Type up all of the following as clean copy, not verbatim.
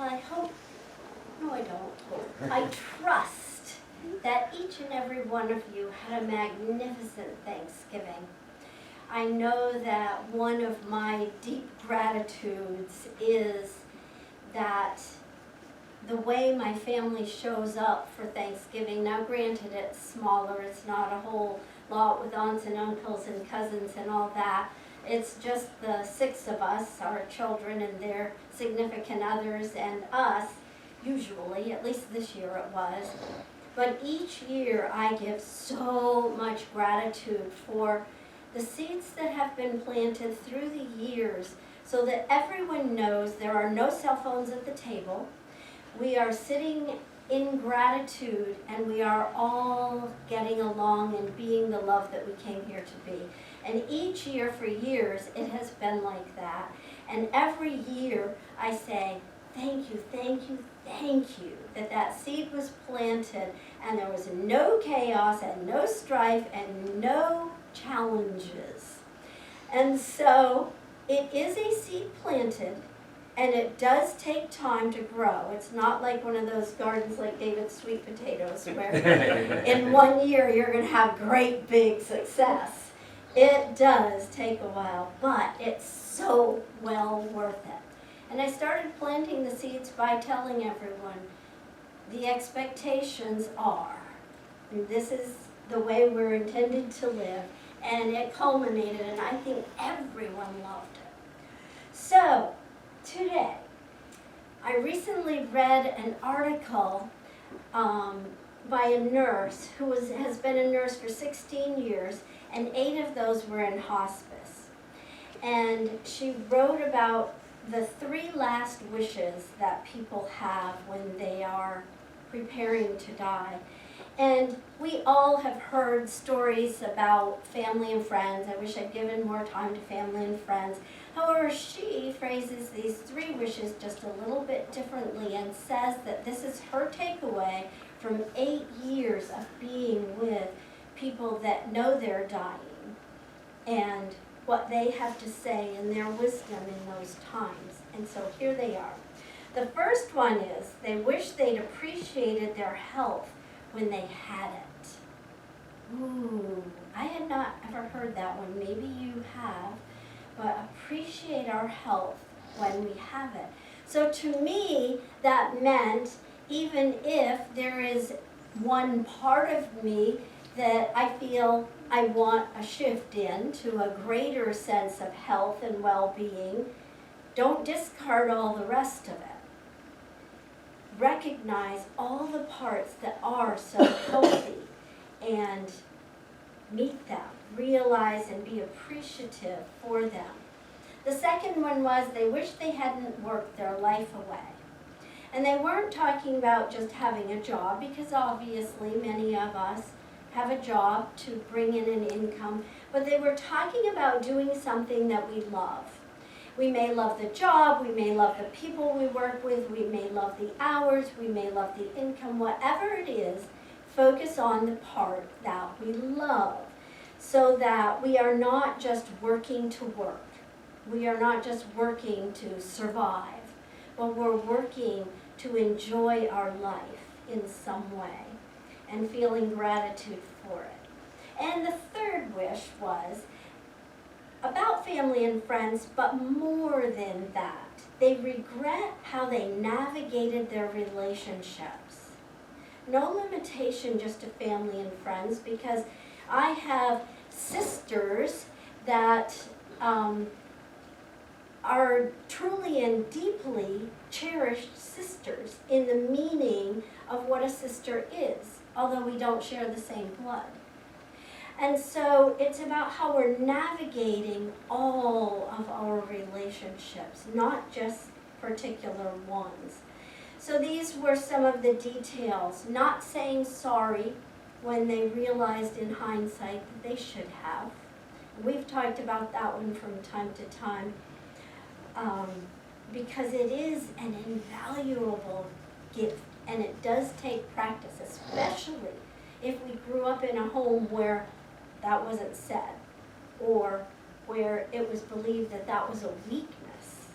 I hope, no I don't, I trust that each and every one of you had a magnificent Thanksgiving. I know that one of my deep gratitudes is that the way my family shows up for Thanksgiving, now granted it's smaller, it's not a whole lot with aunts and uncles and cousins and all that. It's just the 6 of us, our children and their significant others and us, usually, at least this year it was. But each year I give so much gratitude for the seeds that have been planted through the years so that everyone knows there are no cell phones at the table. We are sitting in gratitude and we are all getting along and being the love that we came here to be. And each year for years it has been like that. And every year I say, thank you, thank you, thank you that that seed was planted and there was no chaos and no strife and no challenges. And so it is a seed planted. And it does take time to grow. It's not like one of those gardens like David's sweet potatoes where in 1 year you're going to have great big success. It does take a while, but it's so well worth it. And I started planting the seeds by telling everyone, the expectations are, and this is the way we're intended to live, and it culminated, and I think everyone loved it. So, today, I recently read an article by a nurse who has been a nurse for 16 years, and 8 of those were in hospice. And she wrote about the 3 last wishes that people have when they are preparing to die. And we all have heard stories about family and friends. I wish I'd given more time to family and friends. However, she phrases these 3 wishes just a little bit differently and says that this is her takeaway from 8 years of being with people that know they're dying and what they have to say and their wisdom in those times. And so here they are. The first one is they wish they'd appreciated their health when they had it. Ooh, I had not ever heard that one. Maybe you have. But appreciate our health when we have it. So to me, that meant even if there is one part of me that I feel I want a shift in to a greater sense of health and well-being, don't discard all the rest of it. Recognize all the parts that are so healthy and meet them. Realize and be appreciative for them. The second one was they wish they hadn't worked their life away. And they weren't talking about just having a job, because obviously many of us have a job to bring in an income, but they were talking about doing something that we love. We may love the job, we may love the people we work with, we may love the hours, we may love the income, whatever it is, focus on the part that we love so that we are not just working to work. We are not just working to survive, but we're working to enjoy our life in some way and feeling gratitude for it. And the third wish was about family and friends, but more than that. They regret how they navigated their relationships. No limitation just to family and friends, because I have sisters that are truly and deeply cherished sisters in the meaning of what a sister is, although we don't share the same blood. And so it's about how we're navigating all of our relationships, not just particular ones. So these were some of the details. Not saying sorry when they realized in hindsight that they should have. We've talked about that one from time to time because it is an invaluable gift, and it does take practice, especially if we grew up in a home where that wasn't said, or where it was believed that that was a weakness.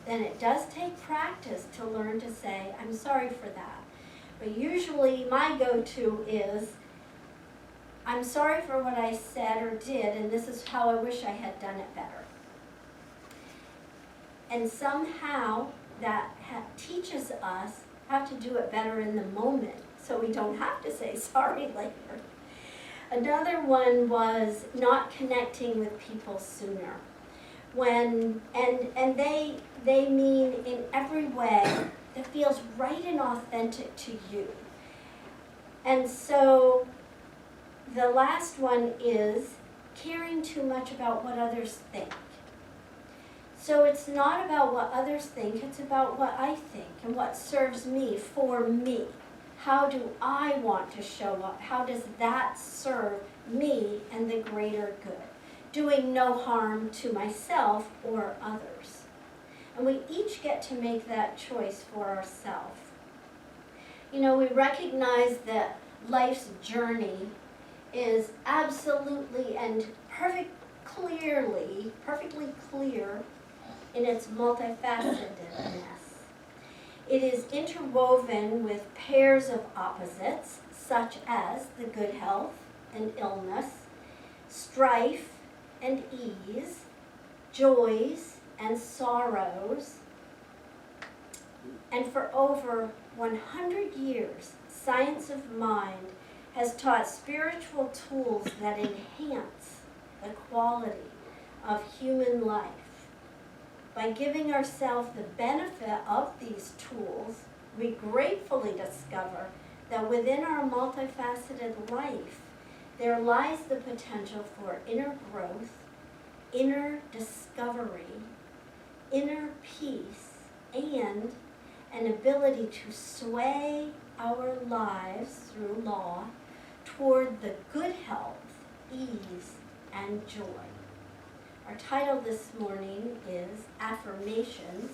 then it does take practice to learn to say, I'm sorry for that. But usually my go-to is, I'm sorry for what I said or did, and this is how I wish I had done it better. And somehow that teaches us how to do it better in the moment, so we don't have to say sorry later. Another one was not connecting with people sooner. And they mean in every way that feels right and authentic to you. And so the last one is caring too much about what others think. So it's not about what others think, it's about what I think and what serves me for me. How do I want to show up? How does that serve me and the greater good? Doing no harm to myself or others. And we each get to make that choice for ourselves. You know, we recognize that life's journey is absolutely and perfectly clear in its multifacetedness. It is interwoven with pairs of opposites, such as the good health and illness, strife and ease, joys and sorrows. And for over 100 years, science of mind has taught spiritual tools that enhance the quality of human life. By giving ourselves the benefit of these tools, we gratefully discover that within our multifaceted life, there lies the potential for inner growth, inner discovery, inner peace, and an ability to sway our lives through law toward the good health, ease, and joy. Our title this morning is Affirmations,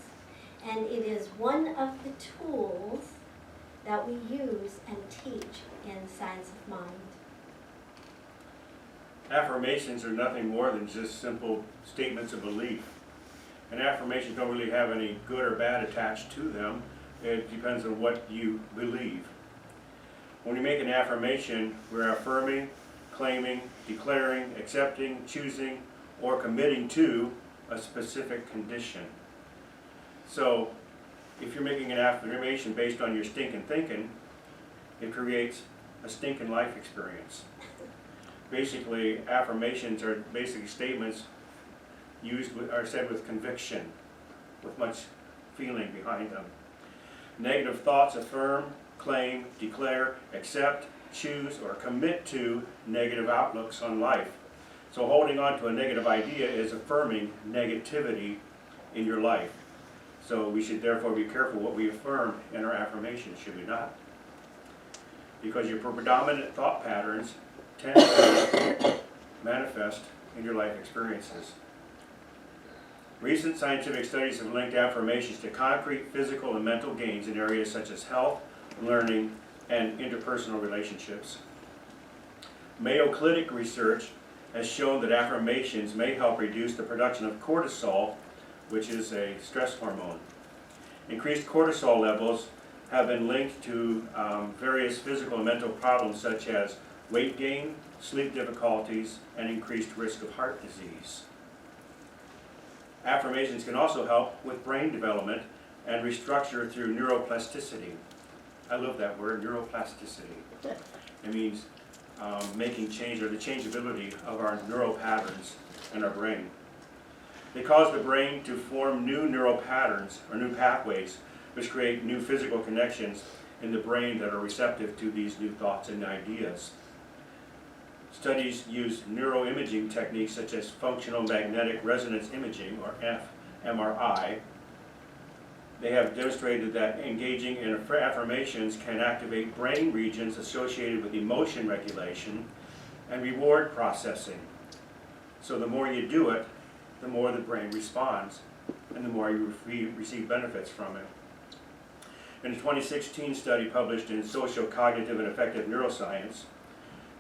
and it is one of the tools that we use and teach in Science of Mind. Affirmations are nothing more than just simple statements of belief. And affirmations don't really have any good or bad attached to them. It depends on what you believe. When we make an affirmation, we're affirming, claiming, declaring, accepting, choosing, or committing to a specific condition. So, if you're making an affirmation based on your stinking thinking, it creates a stinking life experience. Basically, affirmations are basically statements are said with conviction, with much feeling behind them. Negative thoughts affirm, claim, declare, accept, choose, or commit to negative outlooks on life. So holding on to a negative idea is affirming negativity in your life. So we should therefore be careful what we affirm in our affirmations, should we not? Because your predominant thought patterns tend to manifest in your life experiences. Recent scientific studies have linked affirmations to concrete physical and mental gains in areas such as health, learning, and interpersonal relationships. Mayo Clinic research has shown that affirmations may help reduce the production of cortisol, which is a stress hormone. Increased cortisol levels have been linked to various physical and mental problems such as weight gain, sleep difficulties, and increased risk of heart disease. Affirmations can also help with brain development and restructure through neuroplasticity. I love that word, neuroplasticity. It means making change, or the changeability of our neural patterns in our brain. They cause the brain to form new neural patterns, or new pathways, which create new physical connections in the brain that are receptive to these new thoughts and ideas. Studies use neuroimaging techniques such as functional magnetic resonance imaging, or fMRI. They have demonstrated that engaging in affirmations can activate brain regions associated with emotion regulation and reward processing. So the more you do it, the more the brain responds, and the more you receive benefits from it. In a 2016 study published in Social, Cognitive, and Affective Neuroscience,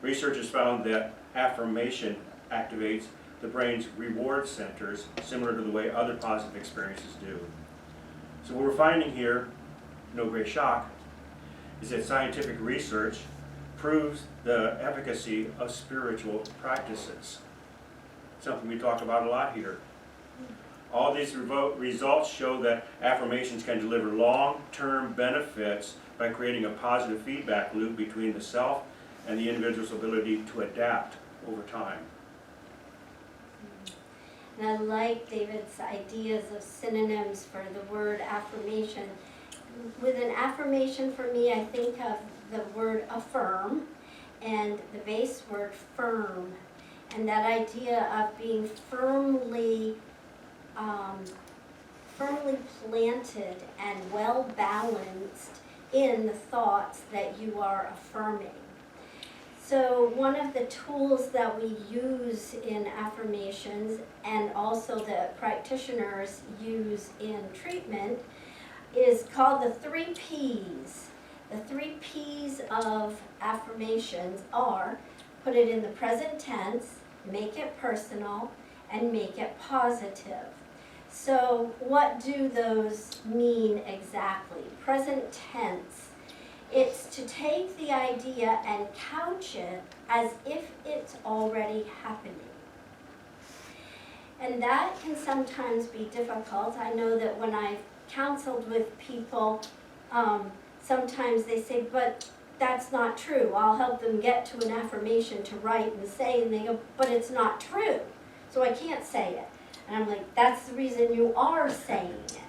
researchers found that affirmation activates the brain's reward centers, similar to the way other positive experiences do. So what we're finding here, no great shock, is that scientific research proves the efficacy of spiritual practices. Something we talk about a lot here. All these results show that affirmations can deliver long-term benefits by creating a positive feedback loop between the self and the individual's ability to adapt over time. And I like David's ideas of synonyms for the word affirmation. With an affirmation, for me, I think of the word affirm and the base word firm. And that idea of being firmly planted and well balanced in the thoughts that you are affirming. So one of the tools that we use in affirmations, and also the practitioners use in treatment, is called the 3 Ps. The 3 Ps of affirmations are: put it in the present tense, make it personal, and make it positive. So what do those mean exactly? Present tense, it's to take the idea and couch it as if it's already happening. And that can sometimes be difficult. I know that when I've counseled with people, sometimes they say, but that's not true. I'll help them get to an affirmation to write and say, and they go, but it's not true, so I can't say it. And I'm like, that's the reason you are saying it.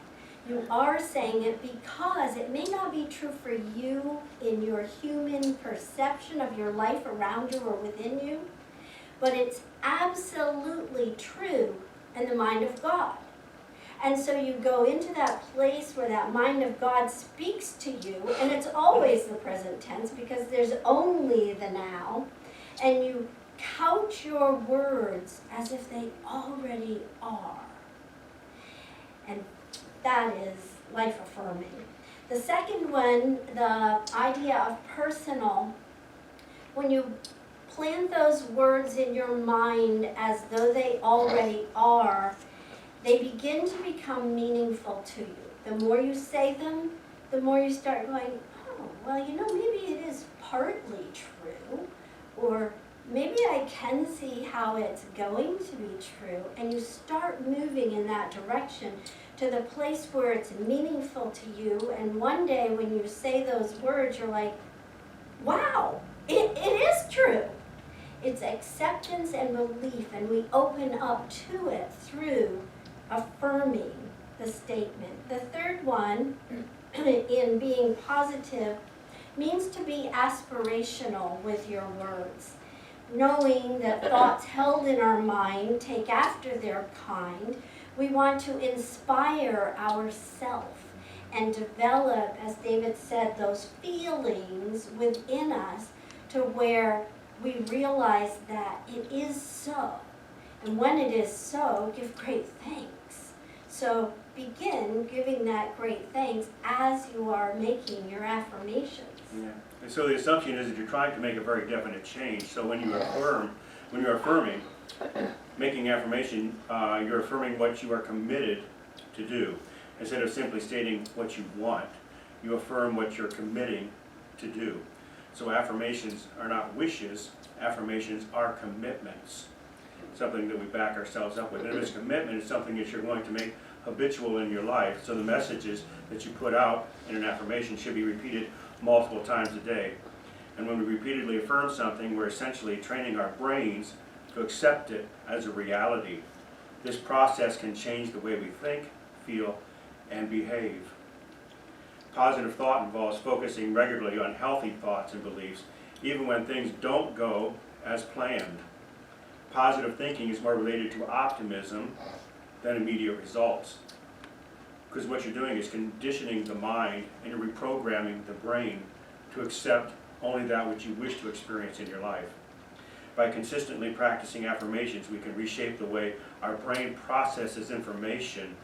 You are saying it because it may not be true for you in your human perception of your life around you or within you, but it's absolutely true in the mind of God. And so you go into that place where that mind of God speaks to you, and it's always the present tense because there's only the now, and you couch your words as if they already are. And that is life affirming. The second one, the idea of personal, when you plant those words in your mind as though they already are, they begin to become meaningful to you. The more you say them, the more you start going, oh, well, maybe it is partly true, or maybe I can see how it's going to be true, and you start moving in that direction to the place where it's meaningful to you, and one day when you say those words, you're like, wow, it is true. It's acceptance and belief, and we open up to it through affirming the statement. The third one, in being positive, means to be aspirational with your words. Knowing that thoughts held in our mind take after their kind, we want to inspire ourselves and develop, as David said, those feelings within us to where we realize that it is so. And when it is so, give great thanks. So begin giving that great thanks as you are making your affirmations. Yeah. And so the assumption is that you're trying to make a very definite change. So when you're affirming, making affirmation, you're affirming what you are committed to do. Instead of simply stating what you want, you affirm what you're committing to do. So affirmations are not wishes, affirmations are commitments. Something that we back ourselves up with. And if it's commitment, it's something that you're going to make habitual in your life. So the messages that you put out in an affirmation should be repeated multiple times a day. And when we repeatedly affirm something, we're essentially training our brains to accept it as a reality. This process can change the way we think, feel, and behave. Positive thought involves focusing regularly on healthy thoughts and beliefs, even when things don't go as planned. Positive thinking is more related to optimism than immediate results. Because what you're doing is conditioning the mind and you're reprogramming the brain to accept only that which you wish to experience in your life. By consistently practicing affirmations, we can reshape the way our brain processes information,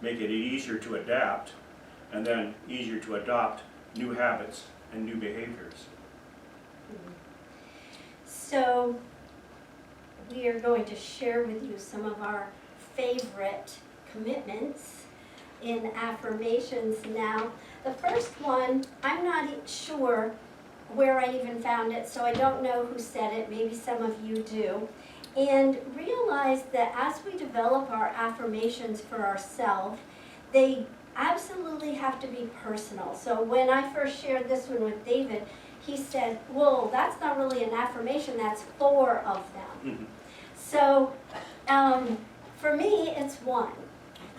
make it easier to adapt, and then easier to adopt new habits and new behaviors. So we are going to share with you some of our favorite commitments in Affirmations now. The first one, I'm not sure where I even found it, so I don't know who said it. Maybe some of you do. And realize that as we develop our affirmations for ourselves, they absolutely have to be personal. So when I first shared this one with David, he said, well, that's not really an affirmation, that's 4 of them. So for me, it's 1.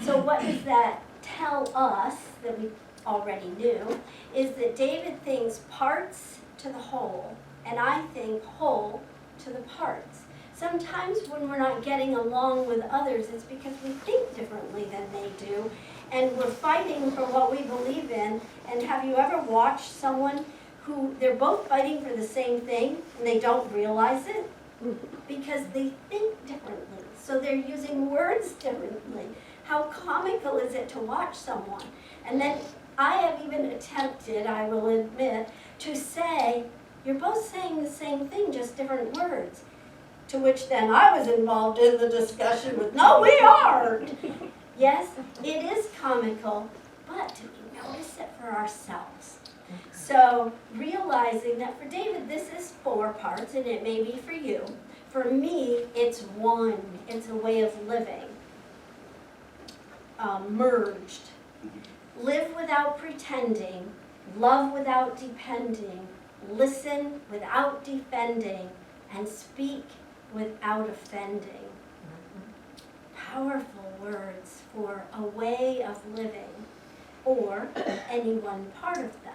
So what does that tell us that we already knew is that David thinks parts to the whole, and I think whole to the parts. Sometimes when we're not getting along with others, it's because we think differently than they do, and we're fighting for what we believe in. And have you ever watched someone who they're both fighting for the same thing and they don't realize it? Because they think differently, so they're using words differently. How comical is it to watch someone? And then I have even attempted, I will admit, to say, you're both saying the same thing, just different words. To which then I was involved in the discussion with, no, we aren't. Yes, it is comical, but do we notice it for ourselves? So realizing that for David, this is 4 parts, and it may be for you. For me, it's 1. It's a way of living, merged. Live without pretending, love without depending, listen without defending, and speak without offending. Powerful words for a way of living, or any one part of them.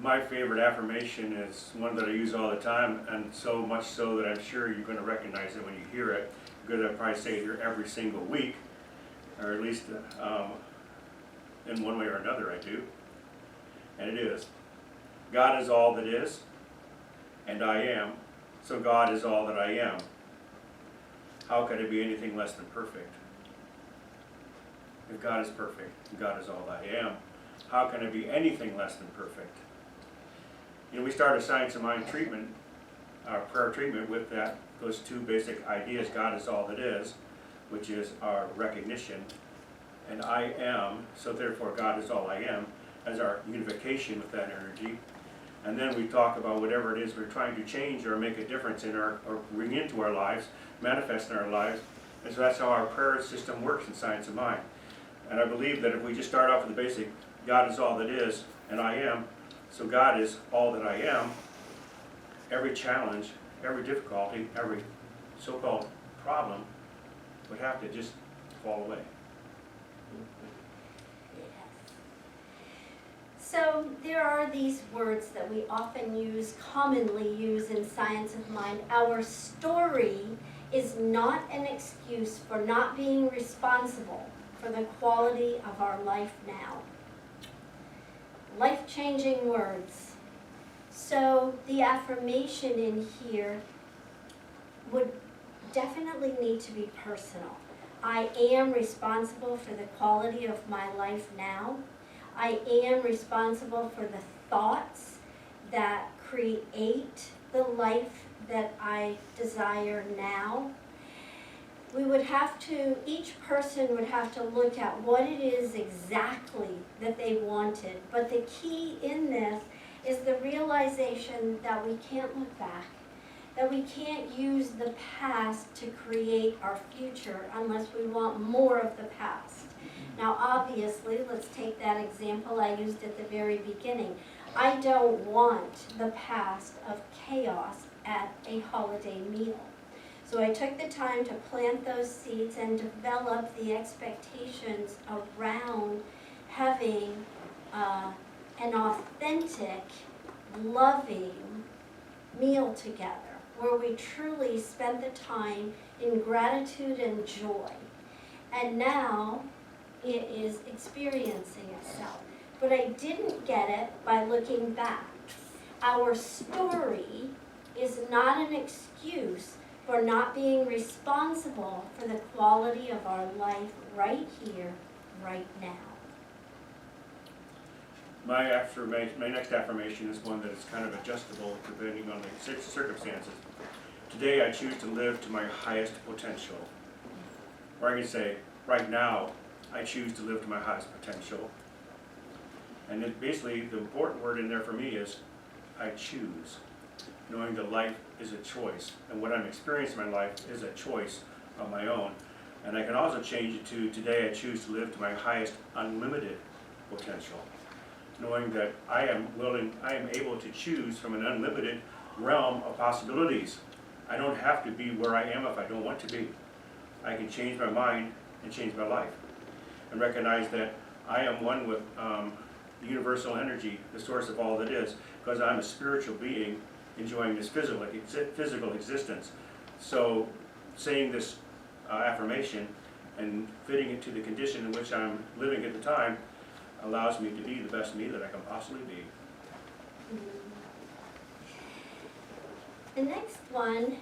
My favorite affirmation is one that I use all the time, and so much so that I'm sure you're going to recognize it when you hear it, because I probably say it here every single week, or at least in one way or another I do. And it is, God is all that is, and I am, so God is all that I am. How could it be anything less than perfect? If God is perfect, and God is all that I am, how can it be anything less than perfect? You know, we started Science of Mind treatment, our prayer treatment, with those 2 basic ideas. God is all that is, which is our recognition, and I am, so therefore God is all I am, as our unification with that energy. And then we talk about whatever it is we're trying to change or make a difference in or bring into our lives, manifest in our lives. And so that's how our prayer system works in Science of Mind. And I believe that if we just start off with the basic, God is all that is, and I am, so God is all that I am, every challenge, every difficulty, every so-called problem would have to just fall away. So there are these words that we often use, commonly use in Science of Mind. Our story is not an excuse for not being responsible for the quality of our life now. Life-changing words. So the affirmation in here would definitely need to be personal. I am responsible for the quality of my life now. I am responsible for the thoughts that create the life that I desire now. We would have to, each person would have to look at what it is exactly that they wanted. But the key in this is the realization that we can't look back, that we can't use the past to create our future unless we want more of the past. Now obviously, let's take that example I used at the very beginning. I don't want the past of chaos at a holiday meal. So I took the time to plant those seeds and develop the expectations around having an authentic, loving meal together, where we truly spent the time in gratitude and joy. And now it is experiencing itself. But I didn't get it by looking back. Our story is not an excuse for not being responsible for the quality of our life right here, right now. My next affirmation is one that is kind of adjustable depending on the circumstances. Today I choose to live to my highest potential. Or I can say, right now, I choose to live to my highest potential. And then basically, the important word in there for me is, I choose. Knowing that life is a choice, and what I'm experiencing in my life is a choice of my own. And I can also change it to, today I choose to live to my highest unlimited potential. Knowing that I am able to choose from an unlimited realm of possibilities. I don't have to be where I am if I don't want to be. I can change my mind and change my life. And recognize that I am one with universal energy, the source of all that is, because I'm a spiritual being enjoying this physical existence. So saying this affirmation and fitting it to the condition in which I'm living at the time allows me to be the best me that I can possibly be. The next one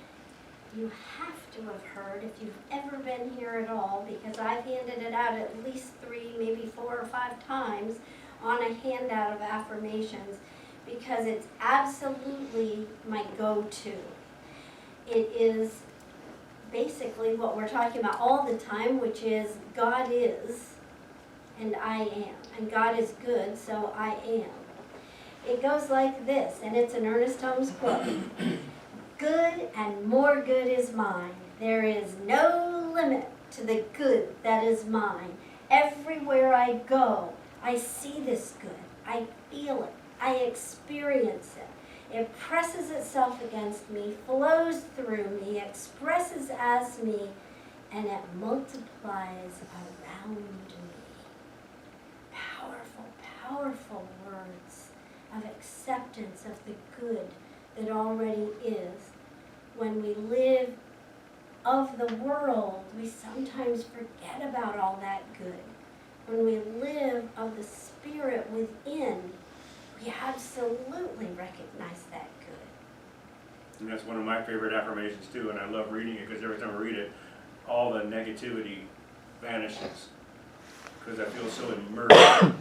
you have to have heard if you've ever been here at all, because I've handed it out at least 3, maybe 4 or 5 times on a handout of affirmations, because it's absolutely my go-to. It is basically what we're talking about all the time, which is God is and I am, and God is good, so I am. It goes like this, and it's an Ernest Holmes quote. Good and more good is mine. There is no limit to the good that is mine. Everywhere I go, I see this good. I feel it. I experience it. It presses itself against me, flows through me, expresses as me, and it multiplies around me. Powerful, powerful words of acceptance of the good that already is. When we live of the world, we sometimes forget about all that good. When we live of the Spirit within, we absolutely recognize that good. And that's one of my favorite affirmations too, and I love reading it because every time I read it, all the negativity vanishes because I feel so immersed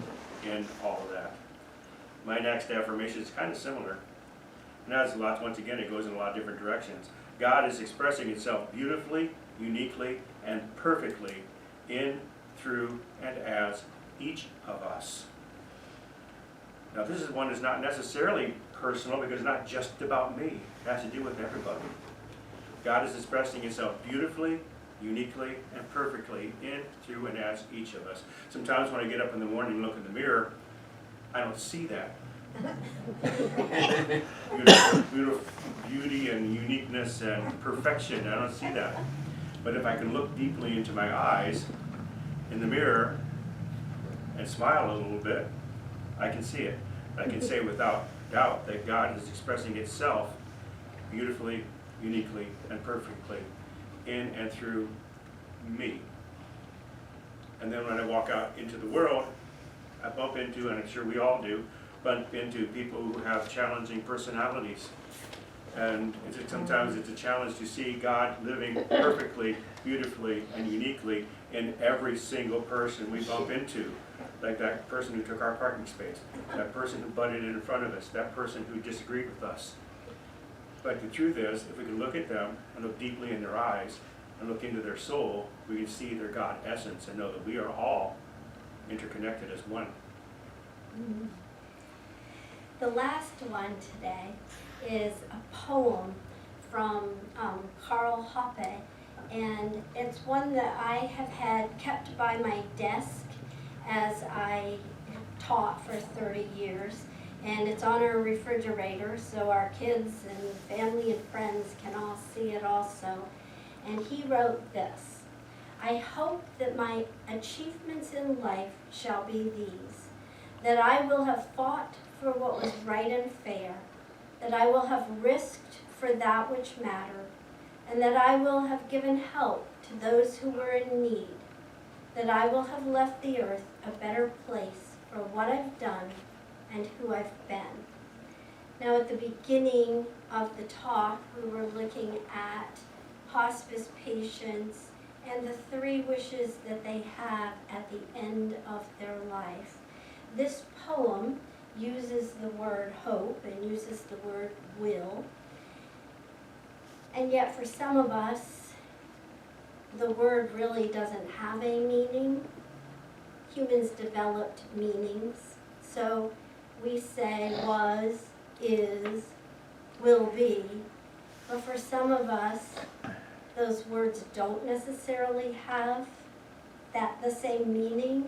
in all of that. My next affirmation is kind of similar. And that's once again, it goes in a lot of different directions. God is expressing itself beautifully, uniquely, and perfectly in, through, and as each of us. Now this is one that's not necessarily personal because it's not just about me. It has to do with everybody. God is expressing itself beautifully, uniquely, and perfectly in, through, and as each of us. Sometimes when I get up in the morning and look in the mirror, I don't see that. Beautiful beauty and uniqueness and perfection, I don't see that. But if I can look deeply into my eyes in the mirror and smile a little bit, I can see it. I can say without doubt that God is expressing itself beautifully, uniquely, and perfectly in and through me. And then when I walk out into the world, I bump into, and I'm sure we all do, bump into people who have challenging personalities. And sometimes it's a challenge to see God living perfectly, beautifully, and uniquely in every single person we bump into. Like that person who took our parking space, that person who butted in front of us, that person who disagreed with us. But the truth is, if we can look at them and look deeply in their eyes and look into their soul, we can see their God essence and know that we are all interconnected as one. Mm-hmm. The last one today is a poem from Karl Hoppe, and it's one that I have had kept by my desk as I taught for 30 years, and it's on our refrigerator so our kids and family and friends can all see it also. And he wrote this: I hope that my achievements in life shall be these, that I will have fought for what was right and fair, that I will have risked for that which mattered, and that I will have given help to those who were in need, that I will have left the earth a better place for what I've done and who I've been. Now at the beginning of the talk, we were looking at hospice patients and the 3 wishes that they have at the end of their life. This poem uses the word hope and uses the word will. And yet for some of us, the word really doesn't have a meaning. Humans developed meanings. So we say was, is, will be. But for some of us, those words don't necessarily have the same meaning.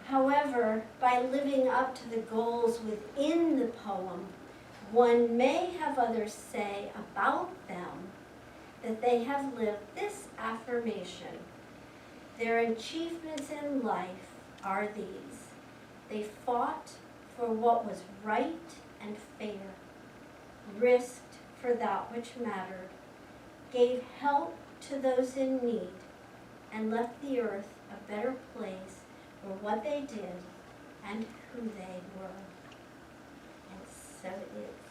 However, by living up to the goals within the poem, one may have others say about them that they have lived this affirmation. Their achievements in life are these. They fought for what was right and fair, risked for that which mattered, gave help to those in need, and left the earth a better place for what they did and who they were. And so it is.